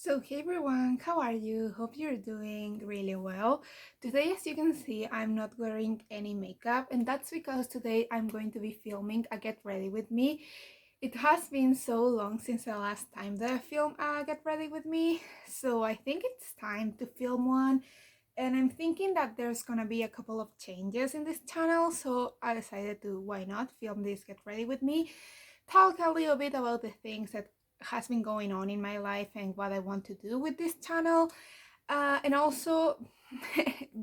So hey everyone, how are you? Hope you're doing really well. Today, as you can see, I'm not wearing any makeup, and that's because today I'm going to be filming a Get Ready With Me. It has been so long since the last time that I filmed a Get Ready With Me, so I think it's time to film one. And I'm thinking that there's gonna be a couple of changes in this channel, so I decided to why not film this Get Ready With Me, talk a little bit about the things that has been going on in my life and what I want to do with this channel, and also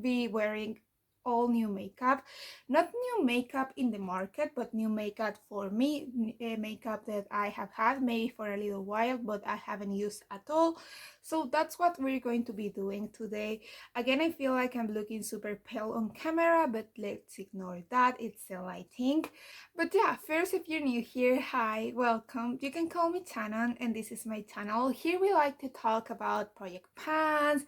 be wearing all new makeup. Not new makeup in the market, but new makeup for me, makeup that I have had maybe for a little while but I haven't used at all. So that's what we're going to be doing today. Again, I feel like I'm looking super pale on camera, but let's ignore that, it's the lighting. But yeah, first, if you're new here, hi, welcome. You can call me Shannon, and this is my channel. Here we like to talk about project plans,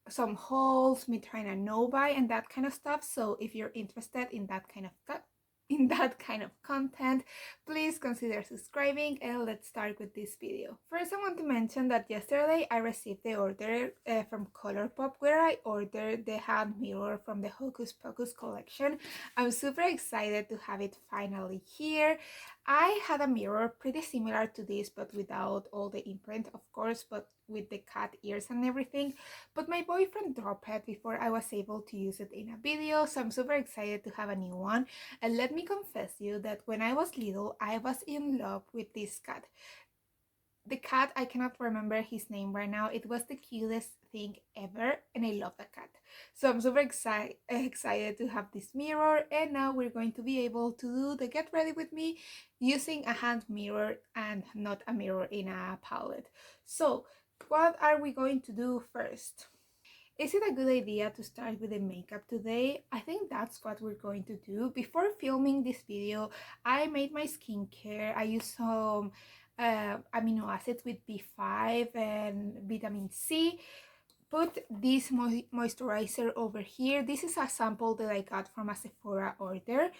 some hauls, me trying to know buy, and that kind of stuff. So if you're interested in that kind of content, please consider subscribing, and let's start with this video. First, I want to mention that yesterday I received the order from Colourpop, where I ordered the hand mirror from the Hocus Pocus collection. I'm super excited to have it finally here. I had a mirror pretty similar to this, but without all the imprint, of course, but with the cat ears and everything. But my boyfriend dropped it before I was able to use it in a video, so I'm super excited to have a new one. And let me confess you that when I was little, I was in love with this cat. The cat, I cannot remember his name right now. It was the cutest thing ever, and I love the cat. So I'm super excited to have this mirror, and now we're going to be able to do the Get Ready With Me using a hand mirror and not a mirror in a palette. So what are we going to do first? Is it a good idea to start with the makeup today? I think that's what we're going to do. Before filming this video, I made my skincare. I used some amino acids with B5 and vitamin C. Put this moisturizer over here. This is a sample that I got from a Sephora order.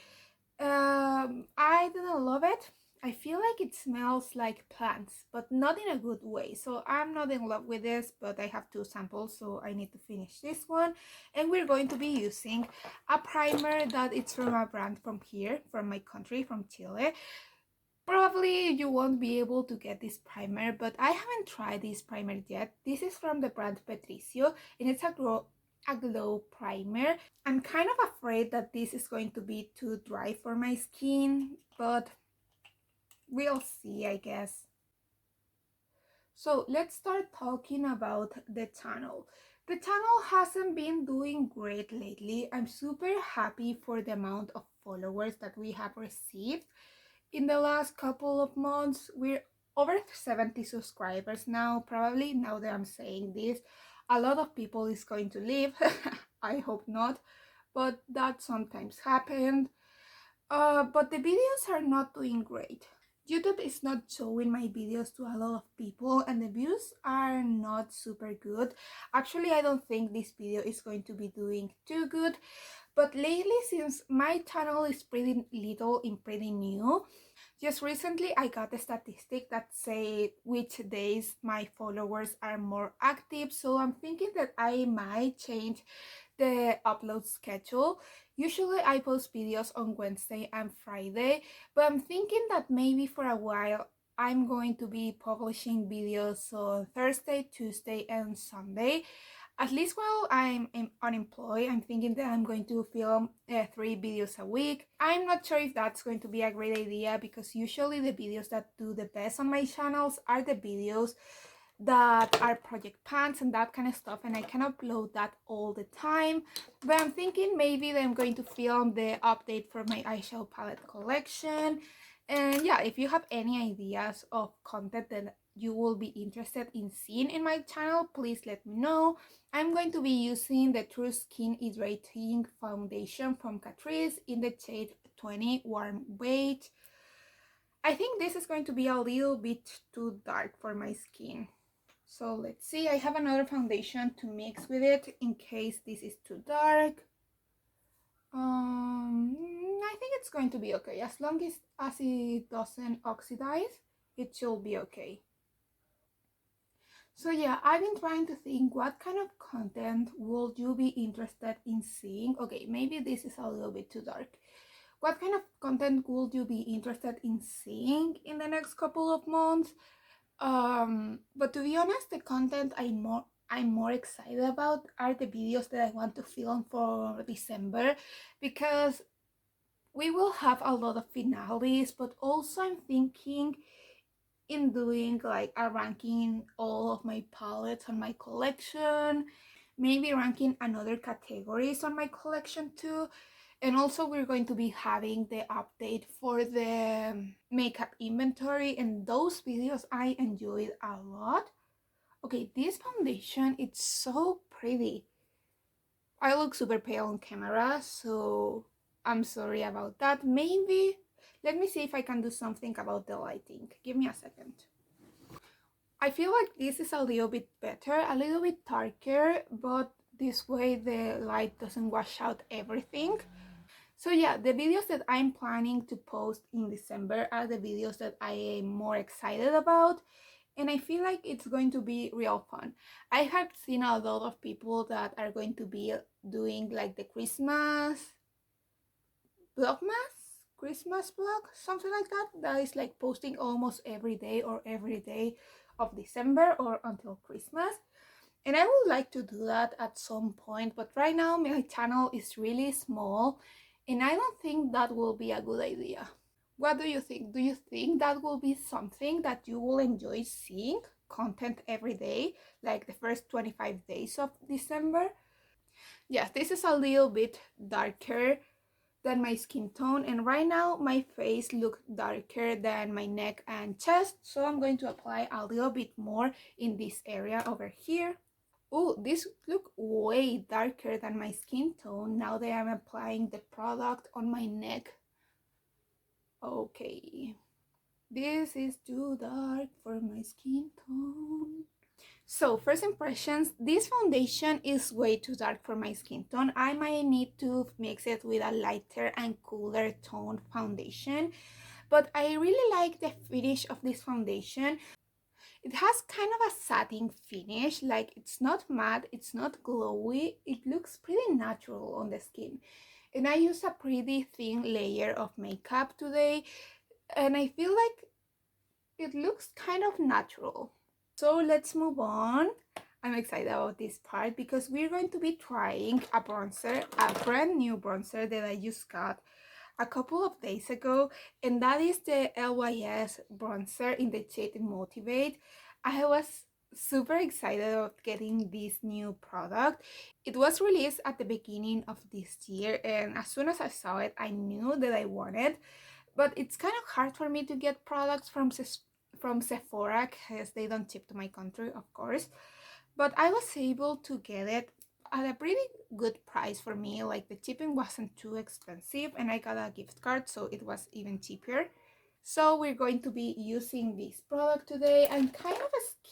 I didn't love it. I feel like it smells like plants, but not in a good way. So I'm not in love with this, but I have two samples, so I need to finish this one. And we're going to be using a primer that it's from a brand from here, from my country, from Chile. Probably you won't be able to get this primer, but I haven't tried this primer yet. This is from the brand Petrizzio, and it's a glow primer. I'm kind of afraid that this is going to be too dry for my skin, but we'll see, I guess. So let's start talking about the channel. The channel hasn't been doing great lately. I'm super happy for the amount of followers that we have received. In the last couple of months, we're over 70 subscribers now. Probably now that I'm saying this, a lot of people is going to leave. I hope not, but that sometimes happened. But the videos are not doing great. YouTube is not showing my videos to a lot of people, and the views are not super good. Actually, I don't think this video is going to be doing too good. But lately, since my channel is pretty little and pretty new, just recently I got a statistic that say which days my followers are more active. So I'm thinking that I might change the upload schedule. Usually I post videos on Wednesday and Friday, but I'm thinking that maybe for a while I'm going to be publishing videos on Thursday, Tuesday, and Sunday. At least while I'm unemployed, I'm thinking that I'm going to film 3 videos a week. I'm not sure if that's going to be a great idea, because usually the videos that do the best on my channels are the videos that are project pants and that kind of stuff, and I can upload that all the time. But I'm thinking maybe that I'm going to film the update for my eyeshadow palette collection. And yeah, if you have any ideas of content that you will be interested in seeing in my channel, please let me know. I'm going to be using the True Skin Hydrating Foundation from Catrice in the shade 20 Warm Beige. I think this is going to be a little bit too dark for my skin. So let's see, I have another foundation to mix with it in case this is too dark. I think it's going to be okay. As long as it doesn't oxidize, it should be okay. So yeah, I've been trying to think what kind of content would you be interested in seeing. Okay, maybe this is a little bit too dark. What kind of content would you be interested in seeing in the next couple of months? But to be honest, the content I'm more excited about are the videos that I want to film for December, because we will have a lot of finales, but also I'm thinking in doing like a ranking all of my palettes on my collection, maybe ranking another categories on my collection too. And also we're going to be having the update for the makeup inventory, and those videos I enjoyed a lot. Okay, this foundation, it's so pretty. I look super pale on camera, so I'm sorry about that. Maybe let me see if I can do something about the lighting. Give me a second. I feel like this is a little bit better, a little bit darker, but this way the light doesn't wash out everything. So yeah, the videos that I'm planning to post in December are the videos that I am more excited about, and I feel like it's going to be real fun. I have seen a lot of people that are going to be doing like the Christmas vlog, something like that. That is like posting almost every day or every day of December or until Christmas. And I would like to do that at some point, but right now my channel is really small and I don't think that will be a good idea. What do you think? Do you think that will be something that you will enjoy seeing content every day, like the first 25 days of December? Yes, this is a little bit darker than my skin tone, and right now my face looks darker than my neck and chest, so I'm going to apply a little bit more in this area over here. Oh, this look way darker than my skin tone now that I'm applying the product on my neck. Okay, this is too dark for my skin tone. So first impressions, this foundation is way too dark for my skin tone. I might need to mix it with a lighter and cooler tone foundation, but I really like the finish of this foundation. It has kind of a satin finish, like it's not matte, it's not glowy, it looks pretty natural on the skin. And I use a pretty thin layer of makeup today, and I feel like it looks kind of natural. So let's move on. I'm excited about this part because we're going to be trying a bronzer, a brand new bronzer that I just got a couple of days ago, and that is the LYS bronzer in the shade Motivate. I was super excited about getting this new product. It was released at the beginning of this year, and as soon as I saw it, I knew that I wanted. But it's kind of hard for me to get products from Sephora because they don't ship to my country, of course. But I was able to get it at a pretty good price for me. Like the shipping wasn't too expensive, and I got a gift card, so it was even cheaper. So we're going to be using this product today. I'm kind of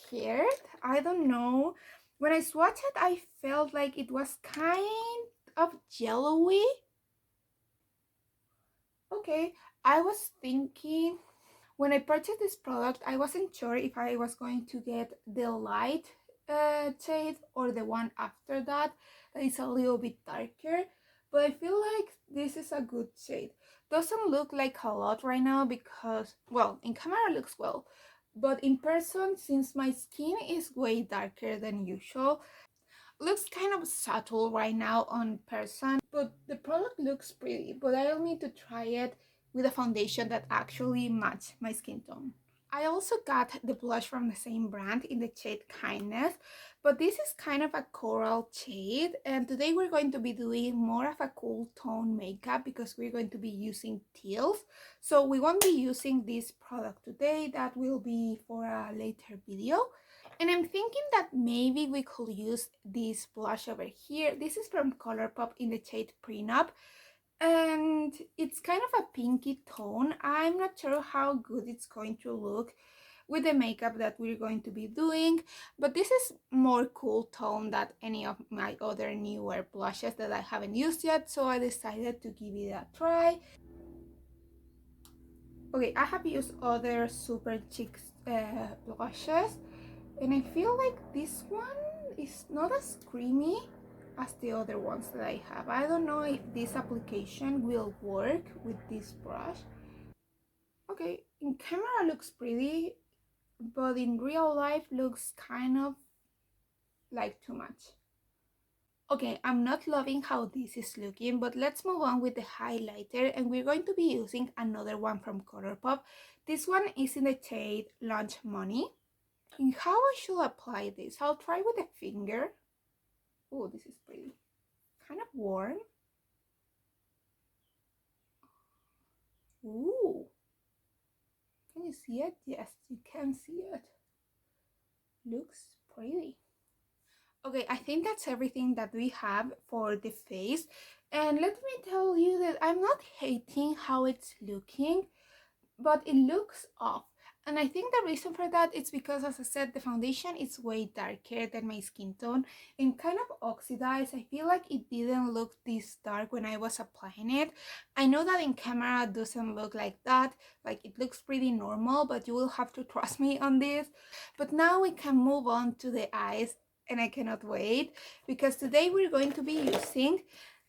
scared. I don't know. When I swatched it, I felt like it was kind of yellowy. Okay, I was thinking when I purchased this product, I wasn't sure if I was going to get the light shade or the one after that is a little bit darker, but I feel like this is a good shade. Doesn't look like a lot right now because, well, in camera it looks well, but in person, since my skin is way darker than usual, looks kind of subtle right now on person, but the product looks pretty. But I'll need to try it with a foundation that actually match my skin tone. I also got the blush from the same brand in the shade Kindness, but this is kind of a coral shade, and today we're going to be doing more of a cool tone makeup because we're going to be using teals. So we won't be using this product today, that will be for a later video. And I'm thinking that maybe we could use this blush over here. This is from Colourpop in the shade Prenup, and it's kind of a pinky tone. I'm not sure how good it's going to look with the makeup that we're going to be doing, but this is more cool tone than any of my other newer blushes that I haven't used yet, so I decided to give it a try. Okay, I have used other super chic blushes, And I feel like this one is not as creamy as the other ones that I have. I don't know if this application will work with this brush. Okay, in camera looks pretty, but in real life looks kind of like too much. Okay, I'm not loving how this is looking, but let's move on with the highlighter, and we're going to be using another one from Colourpop. This one is in the shade Lunch Money. And how I should apply this? I'll try with a finger. Oh, this is pretty. Kind of warm. Ooh. Can you see it? Yes, you can see it. Looks pretty. Okay, I think that's everything that we have for the face. And let me tell you that I'm not hating how it's looking, but it looks off. And I think the reason for that is because, as I said, the foundation is way darker than my skin tone and kind of oxidized. I feel like it didn't look this dark when I was applying it. I know that in camera it doesn't look like that, like it looks pretty normal, but you will have to trust me on this. But now we can move on to the eyes, and I cannot wait because today we're going to be using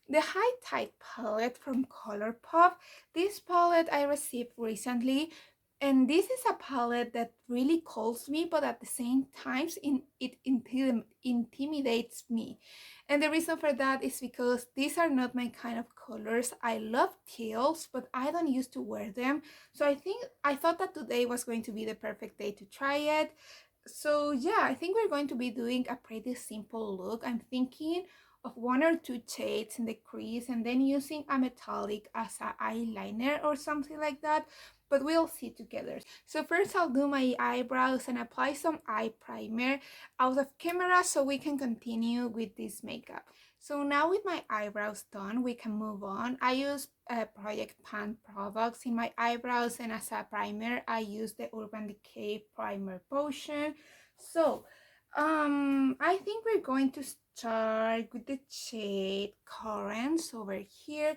the High Tide palette from Colourpop. This palette I received recently, and this is a palette that really calls me, but at the same time it intimidates me. And the reason for that is because these are not my kind of colors. I love teals, but I don't used to wear them. So I thought that today was going to be the perfect day to try it. So yeah, I think we're going to be doing a pretty simple look. I'm thinking of one or two shades in the crease and then using a metallic as an eyeliner or something like that, but we'll see together. So first I'll do my eyebrows and apply some eye primer out of camera so we can continue with this makeup. So now with my eyebrows done, we can move on. I use Project Pan products in my eyebrows, and as a primer I use the Urban Decay Primer Potion. So I think we're going to start with the shade Currents over here.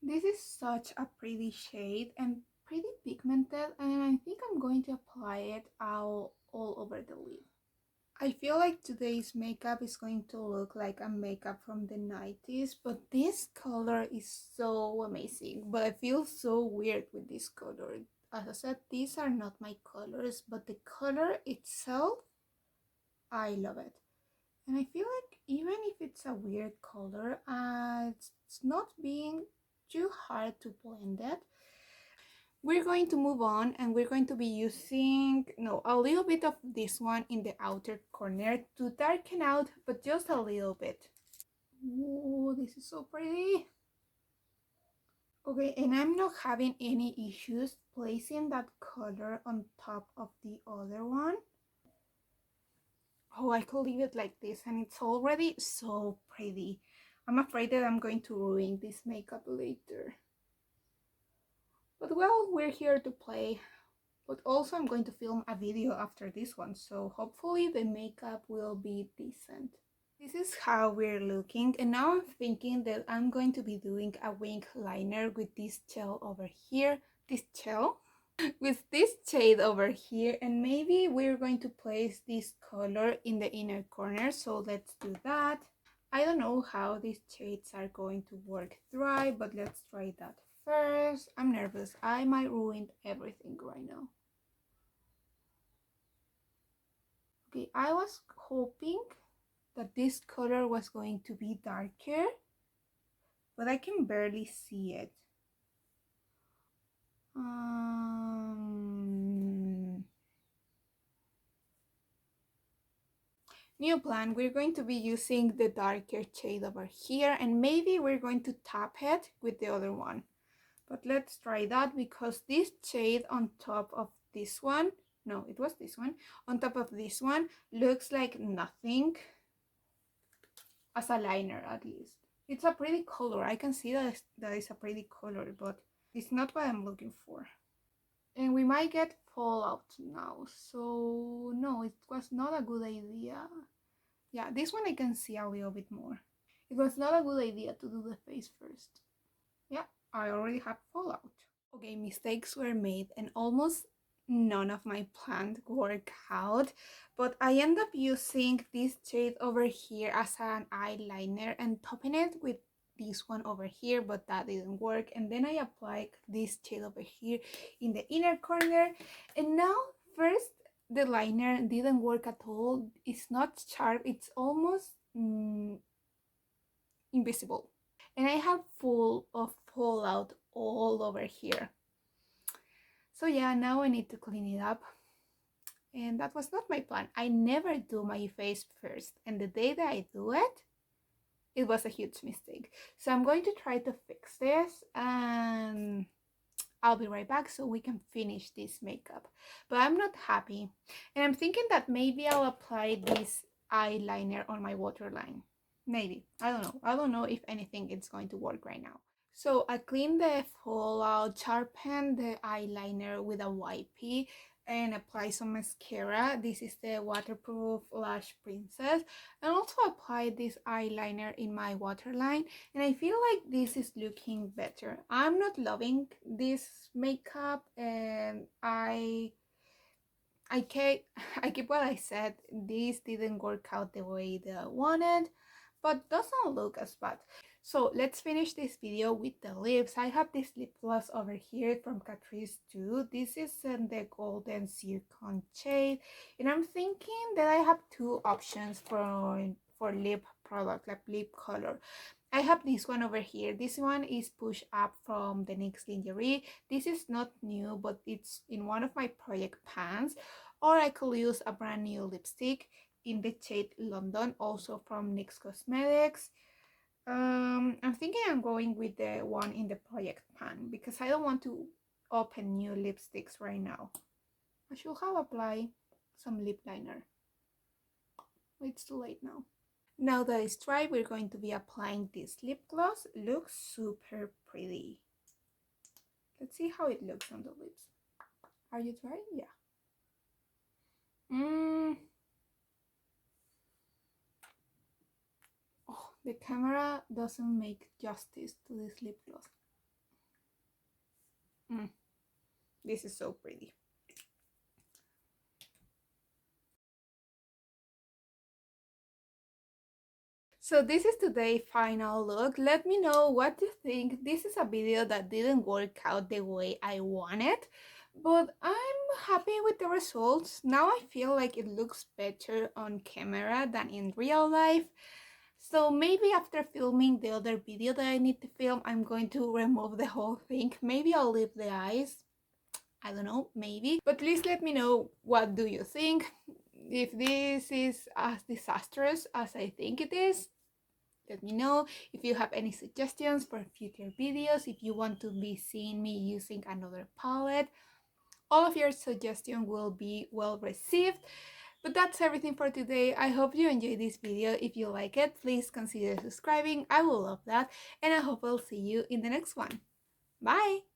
This is such a pretty shade and pretty pigmented, and I think I'm going to apply it all over the lid. I feel like today's makeup is going to look like a makeup from the 90s, but this color is so amazing. But I feel so weird with this color. As I said, these are not my colors, but the color itself, I love it. And I feel like even if it's a weird color, it's not being too hard to blend it. We're going to move on, and we're going to be using a little bit of this one in the outer corner to darken out, but just a little bit. Oh, this is so pretty. Okay, and I'm not having any issues placing that color on top of the other one. Oh, I could leave it like this and it's already so pretty. I'm afraid that I'm going to ruin this makeup later. But well, we're here to play. But also I'm going to film a video after this one, so hopefully the makeup will be decent. This is how we're looking, and now I'm thinking that I'm going to be doing a wing liner with this gel over here. This gel? With this shade over here, and maybe we're going to place this color in the inner corner, so let's do that. I don't know how these shades are going to work dry, but let's try that first. I'm nervous. I might ruin everything right now. Okay, I was hoping that this color was going to be darker, but I can barely see it. New plan, we're going to be using the darker shade over here, and maybe we're going to tap it with the other one. But let's try that, because this shade on top of this one, no, it was this one, on top of this one, looks like nothing, as a liner at least. It's a pretty color. I can see that it's a pretty color, but it's not what I'm looking for. And we might get fallout now, so no, it was not a good idea. Yeah, this one I can see a little bit more. It was not a good idea to do the face first. Yeah, I already have fallout. Okay, mistakes were made, and almost none of my plans work out, but I end up using this shade over here as an eyeliner and topping it with this one over here, but that didn't work. And then I applied this shade over here in the inner corner, and now first the liner didn't work at all. It's not sharp, it's almost invisible, and I have full of fallout all over here. So yeah, now I need to clean it up, and that was not my plan. I never do my face first, and the day that I do it, it was a huge mistake. So I'm going to try to fix this, and I'll be right back so we can finish this makeup. But I'm not happy, and I'm thinking that maybe I'll apply this eyeliner on my waterline. Maybe. I don't know if anything is going to work right now. So I cleaned the fallout, sharpened the eyeliner with a wipey, and apply some mascara. This is the waterproof Lash Princess, and also apply this eyeliner in my waterline, and I feel like this is looking better. I'm not loving this makeup, and I keep I keep what I said. This didn't work out the way that I wanted, but doesn't look as bad. So let's finish this video with the lips. I have this lip gloss over here from Catrice too. This is in the golden zircon shade, and I'm thinking that I have two options for lip product, like lip color. I have this one over here. This one is Push Up from the NYX Lingerie. This is not new, but it's in one of my project pans. Or I could use a brand new lipstick in the shade London, also from NYX Cosmetics. I'm thinking I'm going with the one in the project pan because I don't want to open new lipsticks right now. I should have applied some lip liner. It's too late now. Now that it's dry, we're going to be applying this lip gloss. It looks super pretty. Let's see how it looks on the lips. Are you dry? Yeah. Oh, the camera doesn't make justice to this lip gloss. This is so pretty. So this is today's final look. Let me know what you think. This is a video that didn't work out the way I wanted, but I'm happy with the results. Now I feel like it looks better on camera than in real life. So maybe after filming the other video that I need to film, I'm going to remove the whole thing. Maybe I'll leave the eyes. I don't know, maybe. But please let me know, what do you think? If this is as disastrous as I think it is, let me know. If you have any suggestions for future videos, if you want to be seeing me using another palette, all of your suggestions will be well received. But that's everything for today. I hope you enjoyed this video. If you like it, please consider subscribing. I will love that. And I hope I'll see you in the next one. Bye!